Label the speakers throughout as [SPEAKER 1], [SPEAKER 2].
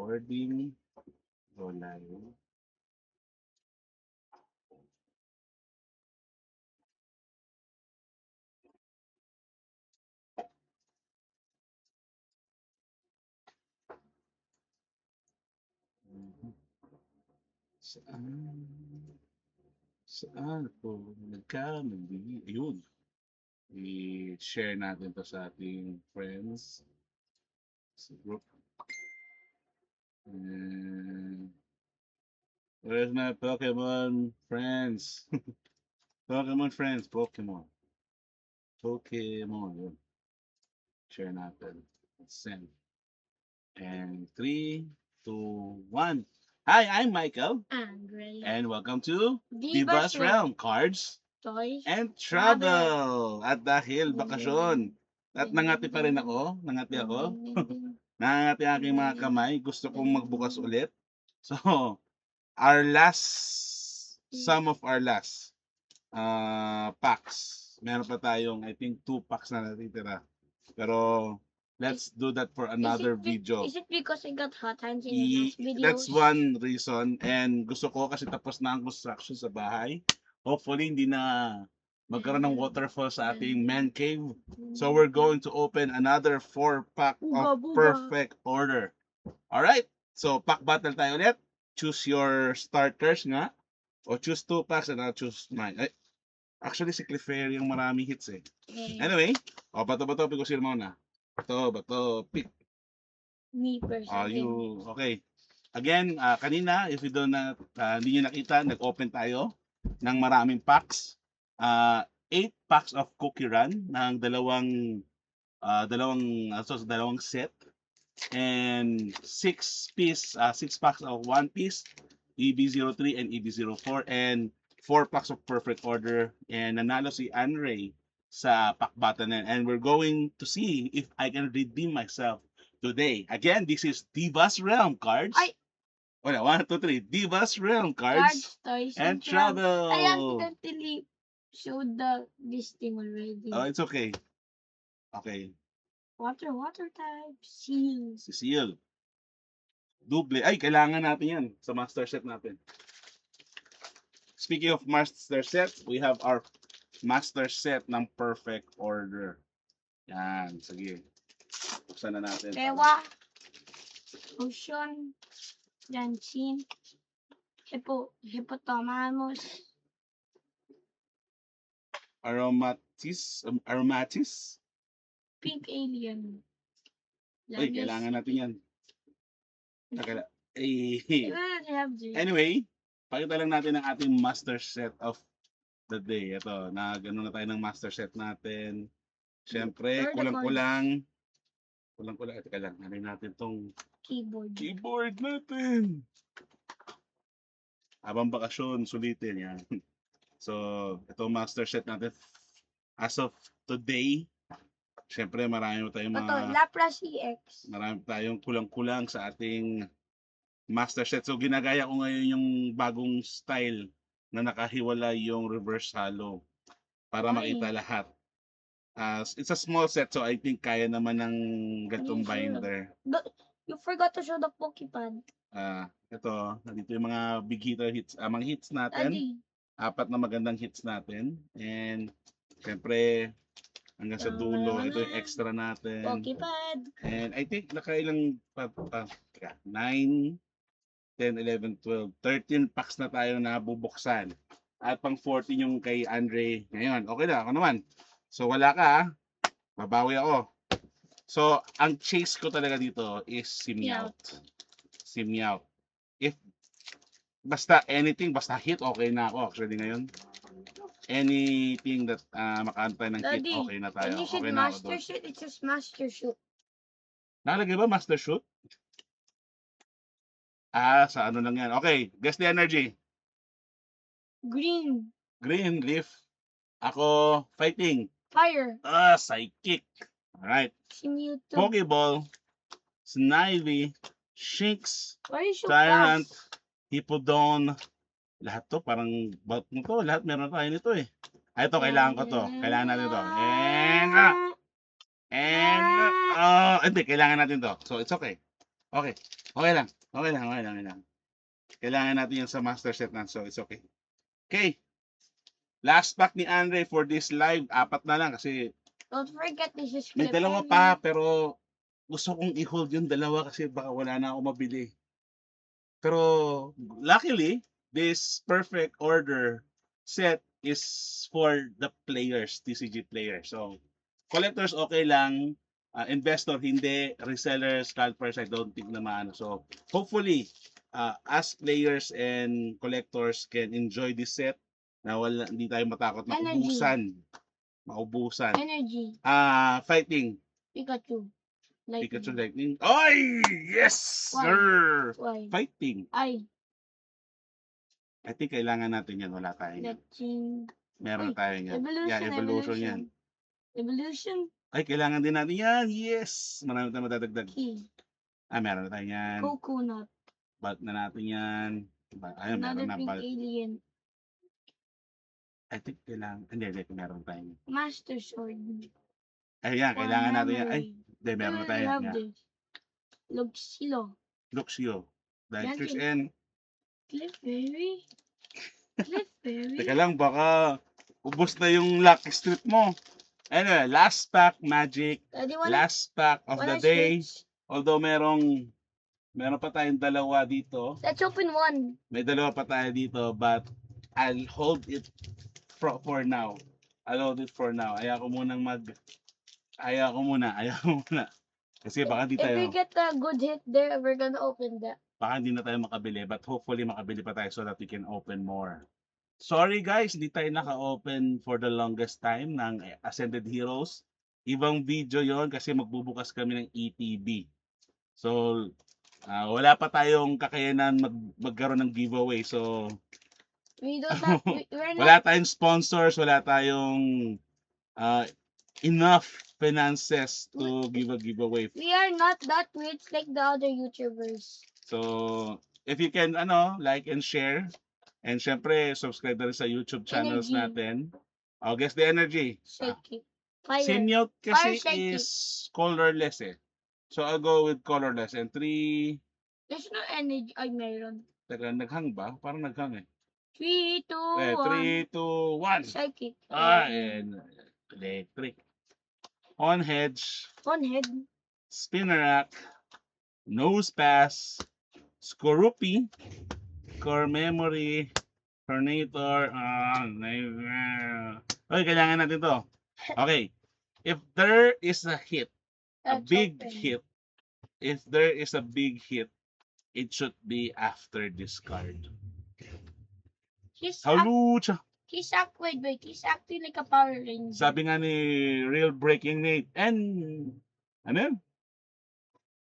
[SPEAKER 1] Recording. Go live. Saan? Saan po nagkamali? Ayun. I-share natin to sa ating friends sa group. And where's my Pokemon friends? Pokemon friends, Pokemon. Pokemon. Yun. Share natin. Send. And 3, 2, 1. Hi, I'm Michael.
[SPEAKER 2] Andre.
[SPEAKER 1] And welcome to
[SPEAKER 2] Divas
[SPEAKER 1] Divas Realm Cards
[SPEAKER 2] Toys.
[SPEAKER 1] and Travel. At dahil bakasyon, at nangati pa rin ako, nangati ako, nangati aking mga kamay, gusto kong magbukas ulit. So, some of our last packs. Meron pa tayong, I think, 2 packs na natitira. Pero, let's do that for another video.
[SPEAKER 2] Is it because I got hot hands in the last videos?
[SPEAKER 1] That's one reason. And gusto ko kasi tapos na ang construction sa bahay. Hopefully, hindi na magkaroon ng waterfall sa ating man cave. So, we're going to open another 4-pack of perfect order. Alright? So, pack battle tayo ulit. Choose your starters nga. O choose 2 packs and I'll choose mine. Ay, actually, si Clefairy yung maraming hits eh. Anyway, bato-bato, pick ko sila muna. Bato, pick.
[SPEAKER 2] Me personally.
[SPEAKER 1] Okay. Again, kanina, if you don't hindi nyo nakita, nag-open tayo ng maraming packs. 8 packs of Cookie Run ng dalawang set. And 6 packs of One Piece, EB03 and EB04, and 4 packs of Perfect Order. And nanalo si Anray sa pack battle na. And we're going to see if I can redeem myself today. Again, this is Divas Realm Cards. Wala, 1, 2, 3. Divas Realm Cards
[SPEAKER 2] Toys,
[SPEAKER 1] and Travel.
[SPEAKER 2] I accidentally showed this thing already.
[SPEAKER 1] Oh, it's okay. Okay.
[SPEAKER 2] Water type. Seal.
[SPEAKER 1] Si Seal. Double. Ay, kailangan natin yan sa master set natin. Speaking of master set, we have our master set ng Perfect Order. Yan, sige. Buksan na natin.
[SPEAKER 2] Tewa. Ocean. Dancing. Hippopotamus.
[SPEAKER 1] Aromatis.
[SPEAKER 2] Pink alien.
[SPEAKER 1] Ay, kailangan natin yan. Anyway, pakita lang natin ang ating master set of the day. Ito, nag-ano na tayo ng master set natin. Siyempre, kulang-kulang. Ito lang, ano natin tong keyboard natin. Habang bakasyon, sulitin yan. So, ito master set natin. As of today, siyempre marami tayong
[SPEAKER 2] Lapras EX.
[SPEAKER 1] Marami tayong kulang-kulang sa ating master set. So, ginagaya ko ngayon yung bagong style na nakahiwalay yung reverse halo para makita lahat. It's a small set, so I think kaya naman ng gatong binder.
[SPEAKER 2] You forgot to show the Pokepad.
[SPEAKER 1] Ito, nandito yung mga big hitter hits, mga hits natin.
[SPEAKER 2] Daddy.
[SPEAKER 1] 4 na magandang hits natin. And, siyempre, hanggang sa dulo, ito yung extra natin.
[SPEAKER 2] Pokepad.
[SPEAKER 1] And I think nakailang 9, 10, 11, 12, 13 packs na tayo na bubuksan. At pang 14 yung kay Andre ngayon. Okay na, ako naman. So wala ka, babawi ako. So, ang chase ko talaga dito is si Meowth. Si Meowth. If basta anything, basta hit, okay na ako actually ngayon. Anything that makaantay ng hit, okay na tayo. Okay na ako doon.
[SPEAKER 2] Shoot, it says master shoot.
[SPEAKER 1] Nakalagay ba master shoot? Sa ano lang yan. Okay, guess the energy.
[SPEAKER 2] Green.
[SPEAKER 1] Green, leaf. Ako, fighting.
[SPEAKER 2] Fire.
[SPEAKER 1] Psychic. Alright.
[SPEAKER 2] Mewtwo.
[SPEAKER 1] Pokeball, Snivy, Shinx,
[SPEAKER 2] So
[SPEAKER 1] Tyrant, Hippowdon. Lahat to, parang bot mo to. Lahat meron tayo nito eh. Ito, kailangan ko to. Kailangan natin to. Hindi, kailangan natin to. So, it's okay. Okay. Okay lang. Okay lang, okay lang, okay lang. Kailangan natin yung sa master set na, so it's okay. Okay. Last pack ni Andre for this live. 4 na lang kasi
[SPEAKER 2] Don't forget this is
[SPEAKER 1] may
[SPEAKER 2] clip
[SPEAKER 1] dalawa
[SPEAKER 2] heavy.
[SPEAKER 1] pa pero gusto kong i-hold yung dalawa kasi baka wala na ako mabili. Pero luckily, this perfect order set is for the players, TCG players. So collectors okay lang, investor hindi, resellers, scalpers I don't think na maano. So hopefully us players and collectors can enjoy this set na wala hindi tayo matakot
[SPEAKER 2] Energy.
[SPEAKER 1] maubusan.
[SPEAKER 2] Energy.
[SPEAKER 1] Fighting
[SPEAKER 2] Pikachu.
[SPEAKER 1] Pikachu
[SPEAKER 2] Lightning.
[SPEAKER 1] Lightning. Ay! Yes,
[SPEAKER 2] Why?
[SPEAKER 1] sir!
[SPEAKER 2] Why?
[SPEAKER 1] Fighting.
[SPEAKER 2] Ay.
[SPEAKER 1] I think kailangan natin yan. Wala tayo yan.
[SPEAKER 2] Letting.
[SPEAKER 1] Meron
[SPEAKER 2] Uy,
[SPEAKER 1] tayo yan.
[SPEAKER 2] Evolution.
[SPEAKER 1] Yeah, evolution yan.
[SPEAKER 2] Evolution.
[SPEAKER 1] Ay, kailangan din natin yan. Yes! Marami tayong madadagdag.
[SPEAKER 2] Key.
[SPEAKER 1] Meron na tayo yan.
[SPEAKER 2] Coconut.
[SPEAKER 1] Balt na natin yan. Ayun,
[SPEAKER 2] Another
[SPEAKER 1] meron na.
[SPEAKER 2] pink
[SPEAKER 1] Balt.
[SPEAKER 2] alien.
[SPEAKER 1] I think kailangan. Hindi, meron tayo yan.
[SPEAKER 2] Master sword.
[SPEAKER 1] Ay, yan.
[SPEAKER 2] For
[SPEAKER 1] Kailangan natin yan. Ay,
[SPEAKER 2] memory.
[SPEAKER 1] hindi, meron na tayo
[SPEAKER 2] I
[SPEAKER 1] yan.
[SPEAKER 2] have
[SPEAKER 1] Yeah.
[SPEAKER 2] this. Luxio.
[SPEAKER 1] Luxio. Diatrix
[SPEAKER 2] Yan,
[SPEAKER 1] and...
[SPEAKER 2] Clefairy. Clefairy.
[SPEAKER 1] Teka lang, baka ubos na yung lucky strip mo. Anyway, last pack magic.
[SPEAKER 2] Daddy, wanna,
[SPEAKER 1] Last pack of the
[SPEAKER 2] wanna
[SPEAKER 1] day.
[SPEAKER 2] switch?
[SPEAKER 1] Although meron pa tayong dalawa dito.
[SPEAKER 2] Let's open one.
[SPEAKER 1] May dalawa pa tayo dito, but I'll hold it for now. I'll hold it for now. Ayaw ko muna. Kasi baka di
[SPEAKER 2] If we
[SPEAKER 1] tayo,
[SPEAKER 2] get a good hit there, we're gonna open that.
[SPEAKER 1] baka hindi na tayo makabili, but hopefully makabili pa tayo so that we can open more. Sorry guys, hindi tayo naka-open for the longest time ng Ascended Heroes. Ibang video yon kasi magbubukas kami ng ETB. So, wala pa tayong kakayanan magkaroon ng giveaway. So,
[SPEAKER 2] We don't have, we're
[SPEAKER 1] wala
[SPEAKER 2] not,
[SPEAKER 1] tayong sponsors, wala tayong enough finances to give a giveaway.
[SPEAKER 2] we are not that rich like the other YouTubers.
[SPEAKER 1] So, if you can like and share, and syempre subscribe na rin sa YouTube channels
[SPEAKER 2] Energy.
[SPEAKER 1] natin. Guess the energy.
[SPEAKER 2] Shake it. Fire.
[SPEAKER 1] Sinyote kasi
[SPEAKER 2] Fire shake
[SPEAKER 1] is colorless eh. So I'll go with colorless. And 3,
[SPEAKER 2] There's no energy. Ay, meron.
[SPEAKER 1] teka, naghang ba? Parang naghang eh.
[SPEAKER 2] 3, 2, 1.
[SPEAKER 1] 3, 2, 1.
[SPEAKER 2] Shake it.
[SPEAKER 1] And electric. On hedge,
[SPEAKER 2] On head.
[SPEAKER 1] Spinnerack, Nose Pass, Skorupi, Core Memory, Tornator, okay, kailangan natin to. Okay, if there is a hit, a
[SPEAKER 2] Let's
[SPEAKER 1] big
[SPEAKER 2] open.
[SPEAKER 1] hit, if there is a big hit, it should be after this card. Halucha!
[SPEAKER 2] He's acting like a Power Ranger.
[SPEAKER 1] Sabi nga ni Real Breaking Nate, and ano yun?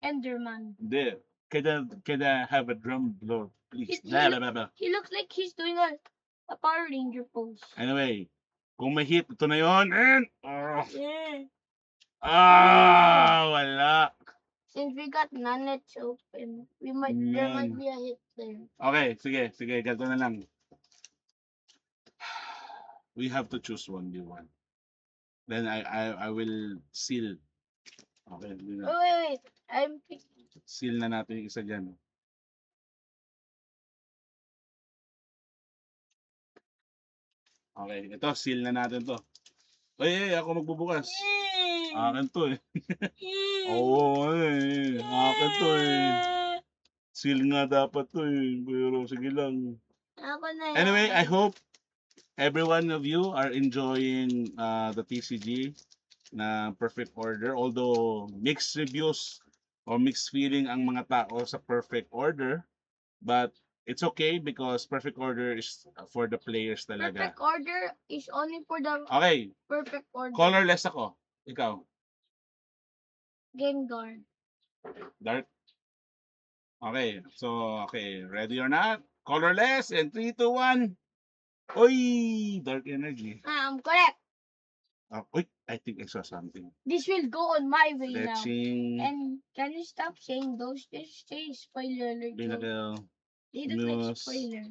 [SPEAKER 2] Enderman.
[SPEAKER 1] Hindi. Can I have a drum blow, please?
[SPEAKER 2] He
[SPEAKER 1] Blah, blah, blah.
[SPEAKER 2] looks like he's doing a Power Ranger pose.
[SPEAKER 1] Anyway, kung may hit, ito na yun. And,
[SPEAKER 2] Yeah.
[SPEAKER 1] wala.
[SPEAKER 2] Since we got none, let's open. There might be a hit there.
[SPEAKER 1] Okay, sige, ganito na lang. We have to choose one, one. Then I will seal. Okay,
[SPEAKER 2] Wait. I'm picking.
[SPEAKER 1] seal na natin yung isa dyan. Okay, ito, seal na natin to. Ay, ako magbubukas. Akin to eh. Oo, akin to eh. Seal nga dapat to eh. Pero sige lang.
[SPEAKER 2] Ako na
[SPEAKER 1] Anyway, I
[SPEAKER 2] yan.
[SPEAKER 1] hope every one of you are enjoying the TCG na Perfect Order. Although mixed reviews or mixed feeling ang mga tao sa Perfect Order. But it's okay because Perfect Order is for the players talaga.
[SPEAKER 2] Perfect order is only for the
[SPEAKER 1] Okay,
[SPEAKER 2] perfect order.
[SPEAKER 1] colorless ako. Ikaw,
[SPEAKER 2] Gengar.
[SPEAKER 1] dark. Okay, so ready or not? Colorless and 3, 2, 1. Oy, dark energy.
[SPEAKER 2] I'm correct.
[SPEAKER 1] Uy, I think I saw something.
[SPEAKER 2] This will go on my way now.
[SPEAKER 1] Fetching,
[SPEAKER 2] And can you stop saying those? Just say spoiler alert.
[SPEAKER 1] Pinnacle,
[SPEAKER 2] They look like
[SPEAKER 1] Muse.
[SPEAKER 2] spoiler.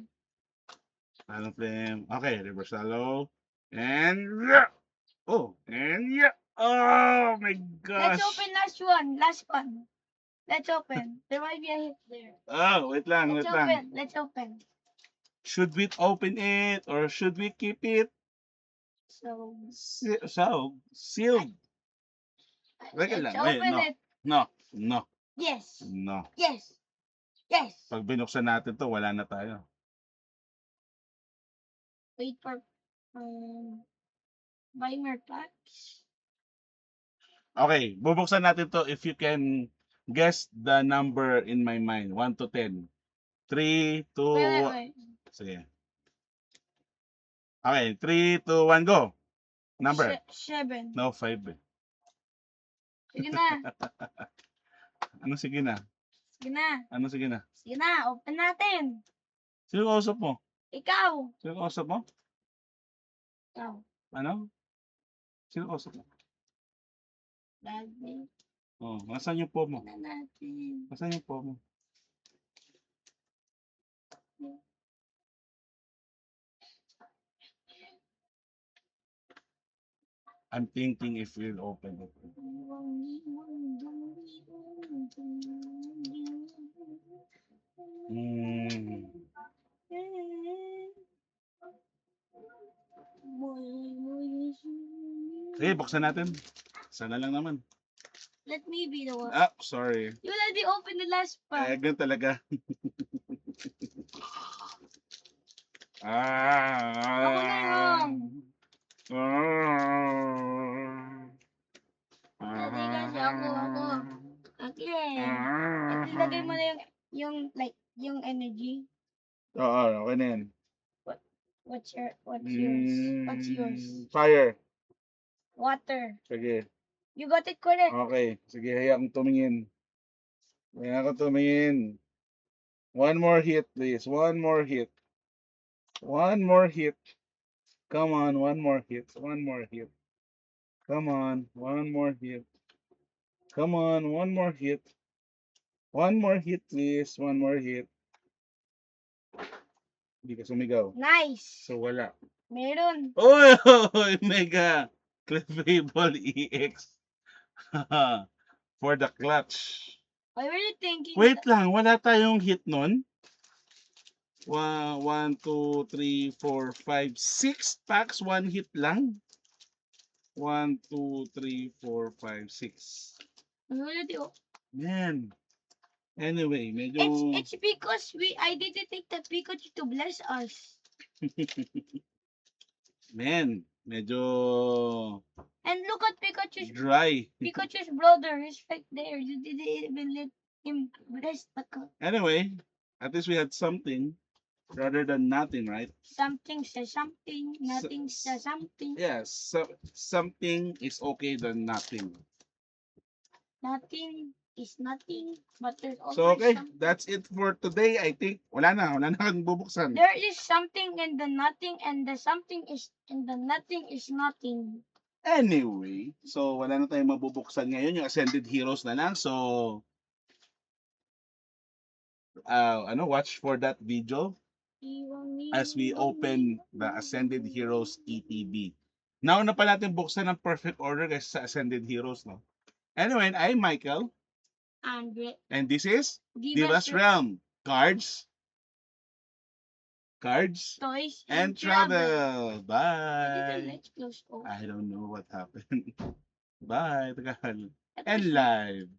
[SPEAKER 1] Final Flame. Okay, Reverse Hollow. And oh my gosh.
[SPEAKER 2] Let's open last one. Last one. Let's open. There might be a hit there.
[SPEAKER 1] Oh, wait lang,
[SPEAKER 2] Let's
[SPEAKER 1] wait lang.
[SPEAKER 2] open. Let's open.
[SPEAKER 1] Should we open it or should we keep it
[SPEAKER 2] So
[SPEAKER 1] sealed? Teka
[SPEAKER 2] let's
[SPEAKER 1] lang, wait,
[SPEAKER 2] open
[SPEAKER 1] no.
[SPEAKER 2] it.
[SPEAKER 1] No.
[SPEAKER 2] Yes.
[SPEAKER 1] No.
[SPEAKER 2] Yes. Yes.
[SPEAKER 1] Pag binuksan natin to, wala na tayo.
[SPEAKER 2] Wait for buy more packs.
[SPEAKER 1] Okay, bubuksan natin to if you can guess the number in my mind. 1 to 10. 3, 2,
[SPEAKER 2] Wait.
[SPEAKER 1] sige. Okay, 3, 2, 1, go. Number.
[SPEAKER 2] 7.
[SPEAKER 1] No, 5.
[SPEAKER 2] Sige na.
[SPEAKER 1] Ano sige na?
[SPEAKER 2] Sige na.
[SPEAKER 1] Ano sige na?
[SPEAKER 2] Sige na. Open natin.
[SPEAKER 1] Sino kausap mo?
[SPEAKER 2] Ikaw.
[SPEAKER 1] Sino kausap mo?
[SPEAKER 2] Ikaw.
[SPEAKER 1] Ano? Sino kausap mo?
[SPEAKER 2] Daddy.
[SPEAKER 1] Oh, nasaan yung po mo?
[SPEAKER 2] Na natin.
[SPEAKER 1] Nasaan yung po mo? I'm thinking if we'll open it. Hmm. Sige, buksan natin. Sana lang naman.
[SPEAKER 2] Let me be the one.
[SPEAKER 1] Ah, sorry.
[SPEAKER 2] You already opened the last pack.
[SPEAKER 1] Ganun talaga.
[SPEAKER 2] Ako na lang. Hindi kasi ako. Okay. At ilagay mo na yung energy.
[SPEAKER 1] Oo, okay na yan.
[SPEAKER 2] What's yours? What's yours?
[SPEAKER 1] Fire.
[SPEAKER 2] Water.
[SPEAKER 1] Sige.
[SPEAKER 2] You got it correct.
[SPEAKER 1] Okay. Sige, hayaan akong tumingin. Hayaan akong tumingin. One more hit, please. One more hit. One more hit. Come on, one more hit. One more hit. Come on, one more hit. Come on, one more hit. One more hit, please. One more hit. Hindi ka sumigaw.
[SPEAKER 2] Nice.
[SPEAKER 1] So, wala.
[SPEAKER 2] Meron.
[SPEAKER 1] Oh, Mega Clefable EX. For the clutch.
[SPEAKER 2] Why were you thinking?
[SPEAKER 1] Wait lang, wala tayong hit nun? 1, 2, 3, 4, 5, 6 packs, 1 hit lang. 1, 2, 3, 4, 5, 6. Man. Anyway, medyo...
[SPEAKER 2] It's because I didn't take the Pikachu to bless us.
[SPEAKER 1] Man, medyo
[SPEAKER 2] And look at Pikachu's
[SPEAKER 1] dry.
[SPEAKER 2] brother. He's right there. You didn't even let him bless the cup.
[SPEAKER 1] Anyway, at least we had something rather than nothing, right?
[SPEAKER 2] Something says something. Nothing says something.
[SPEAKER 1] Yes, so, something is okay than nothing.
[SPEAKER 2] Nothing is nothing. But there's always
[SPEAKER 1] So okay,
[SPEAKER 2] something.
[SPEAKER 1] that's it for today. I think wala na kang bubuksan.
[SPEAKER 2] There is something in the nothing, and the something is in the nothing is nothing.
[SPEAKER 1] Anyway, so wala na tayong mabubuksan ngayon, yung Ascended Heroes na lang. So watch for that video as we open the Ascended Heroes ETB. Now na pa natin buksan ang perfect order guys sa Ascended Heroes, no? Anyway, I'm Michael.
[SPEAKER 2] Andre.
[SPEAKER 1] And this is
[SPEAKER 2] Divas
[SPEAKER 1] Divas Realm. Cards,
[SPEAKER 2] Toys
[SPEAKER 1] and travel. Bye.
[SPEAKER 2] Let's close.
[SPEAKER 1] I don't know what happened. Bye, Tagal. And live.